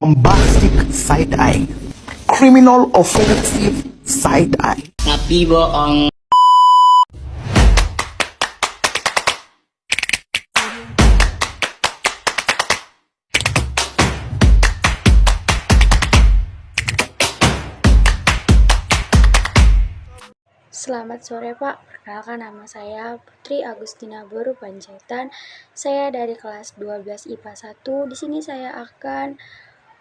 bombastic side eye, criminal offensive side eye. Tapi bohong. Selamat sore Pak, perkenalkan nama saya Putri Agustina Boru Panjaitan. Saya dari kelas 12 IPA 1. Di sini saya akan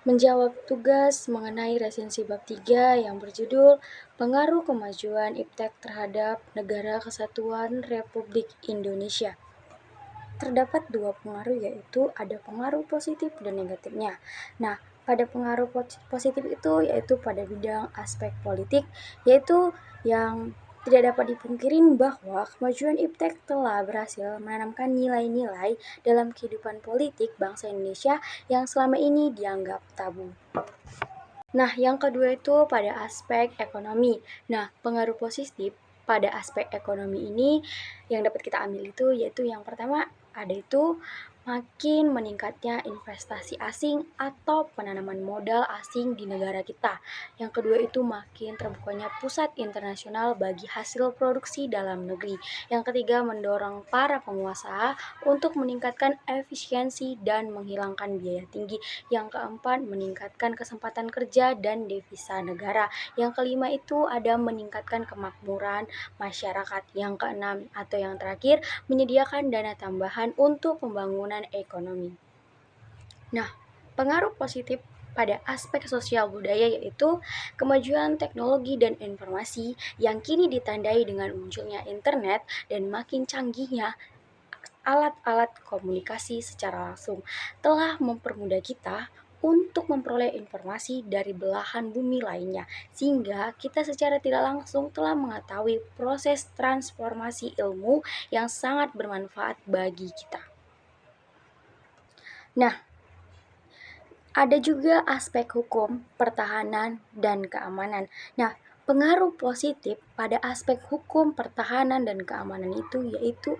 menjawab tugas mengenai resensi bab 3 yang berjudul Pengaruh Kemajuan Iptek terhadap Negara Kesatuan Republik Indonesia. Terdapat dua pengaruh, yaitu ada pengaruh positif dan negatifnya. Nah, pada pengaruh positif itu yaitu pada bidang aspek politik, yaitu yang tidak dapat dipungkirin bahwa kemajuan Iptek telah berhasil menanamkan nilai-nilai dalam kehidupan politik bangsa Indonesia yang selama ini dianggap tabu. Nah, yang kedua itu pada aspek ekonomi. Nah, pengaruh positif pada aspek ekonomi ini yang dapat kita ambil itu yaitu yang pertama ada itu makin meningkatnya investasi asing atau penanaman modal asing di negara kita. Yang kedua itu makin terbukanya pusat internasional bagi hasil produksi dalam negeri. Yang ketiga mendorong para pengusaha untuk meningkatkan efisiensi dan menghilangkan biaya tinggi. Yang keempat meningkatkan kesempatan kerja dan devisa negara. Yang kelima itu ada meningkatkan kemakmuran masyarakat. Yang keenam atau yang terakhir menyediakan dana tambahan untuk pembangunan ekonomi. Nah, pengaruh positif pada aspek sosial budaya yaitu kemajuan teknologi dan informasi yang kini ditandai dengan munculnya internet dan makin canggihnya alat-alat komunikasi secara langsung telah mempermudah kita untuk memperoleh informasi dari belahan bumi lainnya, sehingga kita secara tidak langsung telah mengetahui proses transformasi ilmu yang sangat bermanfaat bagi kita. Nah, ada juga aspek hukum, pertahanan, dan keamanan. Nah, pengaruh positif pada aspek hukum, pertahanan, dan keamanan itu yaitu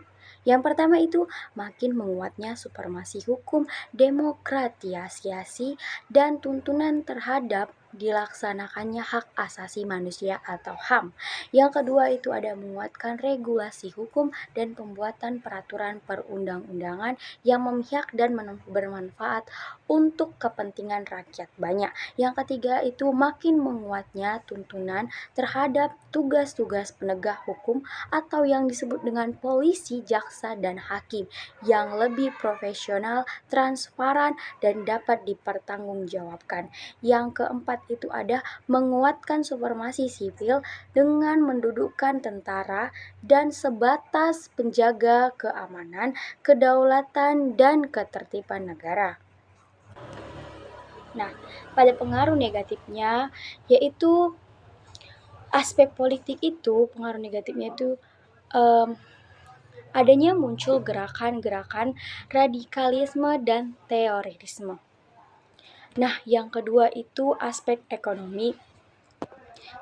yang pertama itu makin menguatnya supremasi hukum, demokratisasi, dan tuntunan terhadap dilaksanakannya hak asasi manusia atau HAM. Yang kedua itu ada menguatkan regulasi hukum dan pembuatan peraturan perundang-undangan yang memihak dan bermanfaat untuk kepentingan rakyat banyak. Yang ketiga itu makin menguatnya tuntunan terhadap tugas-tugas penegak hukum atau yang disebut dengan polisi, jaksa, dan hakim yang lebih profesional, transparan, dan dapat dipertanggungjawabkan. Yang keempat itu ada menguatkan supremasi sipil dengan mendudukkan tentara dan sebatas penjaga keamanan, kedaulatan, dan ketertiban negara. Nah, pada pengaruh negatifnya yaitu aspek politik itu, pengaruh negatifnya itu adanya muncul gerakan-gerakan radikalisme dan terorisme. Nah, yang kedua itu aspek ekonomi,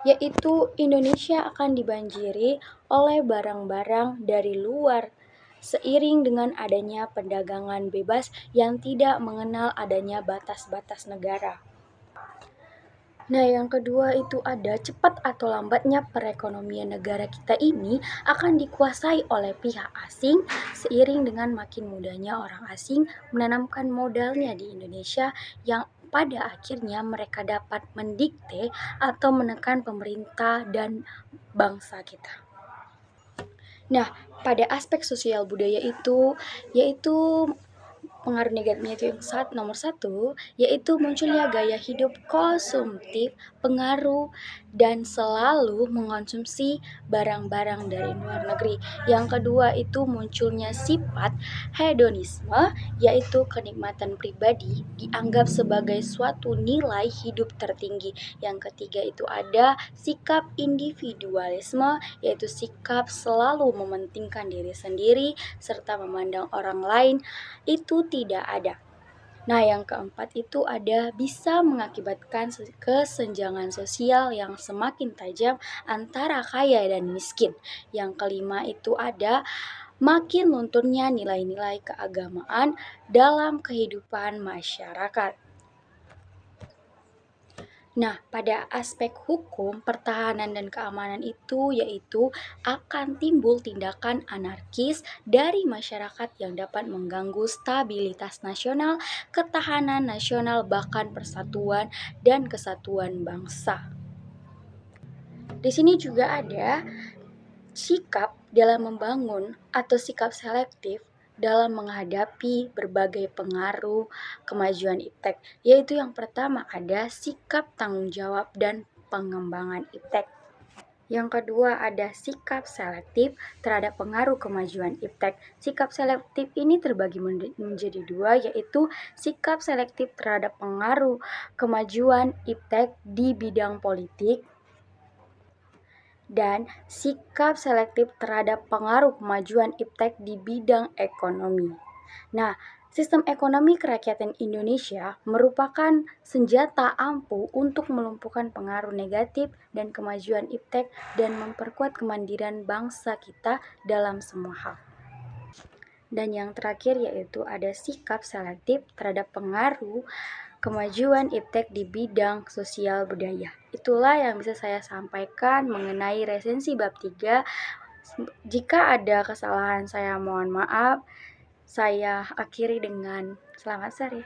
yaitu Indonesia akan dibanjiri oleh barang-barang dari luar seiring dengan adanya perdagangan bebas yang tidak mengenal adanya batas-batas negara. Nah, yang kedua itu ada cepat atau lambatnya perekonomian negara kita ini akan dikuasai oleh pihak asing seiring dengan makin mudahnya orang asing menanamkan modalnya di Indonesia yang pada akhirnya mereka dapat mendikte atau menekan pemerintah dan bangsa kita. Nah, pada aspek sosial budaya itu yaitu pengaruh negatifnya itu yang nomor satu yaitu munculnya gaya hidup konsumtif, pengaruh dan selalu mengonsumsi barang-barang dari luar negeri. Yang kedua itu munculnya sifat hedonisme, yaitu kenikmatan pribadi dianggap sebagai suatu nilai hidup tertinggi. Yang ketiga itu ada sikap individualisme, yaitu sikap selalu mementingkan diri sendiri serta memandang orang lain itu tidak ada. Nah, yang keempat itu ada bisa mengakibatkan kesenjangan sosial yang semakin tajam antara kaya dan miskin. Yang kelima itu ada makin lunturnya nilai-nilai keagamaan dalam kehidupan masyarakat. Nah, pada aspek hukum, pertahanan dan keamanan itu yaitu akan timbul tindakan anarkis dari masyarakat yang dapat mengganggu stabilitas nasional, ketahanan nasional, bahkan persatuan dan kesatuan bangsa. Di sini juga ada sikap dalam membangun atau sikap selektif dalam menghadapi berbagai pengaruh kemajuan iptek, yaitu yang pertama ada sikap tanggung jawab dan pengembangan iptek. Yang kedua ada sikap selektif terhadap pengaruh kemajuan iptek. Sikap selektif ini terbagi menjadi dua, yaitu sikap selektif terhadap pengaruh kemajuan iptek di bidang politik dan sikap selektif terhadap pengaruh kemajuan iptek di bidang ekonomi. Nah, sistem ekonomi kerakyatan Indonesia merupakan senjata ampuh untuk melumpuhkan pengaruh negatif dan kemajuan iptek dan memperkuat kemandirian bangsa kita dalam semua hal. Dan yang terakhir yaitu ada sikap selektif terhadap pengaruh kemajuan iptek di bidang sosial budaya. Itulah yang bisa saya sampaikan mengenai resensi bab 3. Jika ada kesalahan saya mohon maaf. Saya akhiri dengan selamat sore.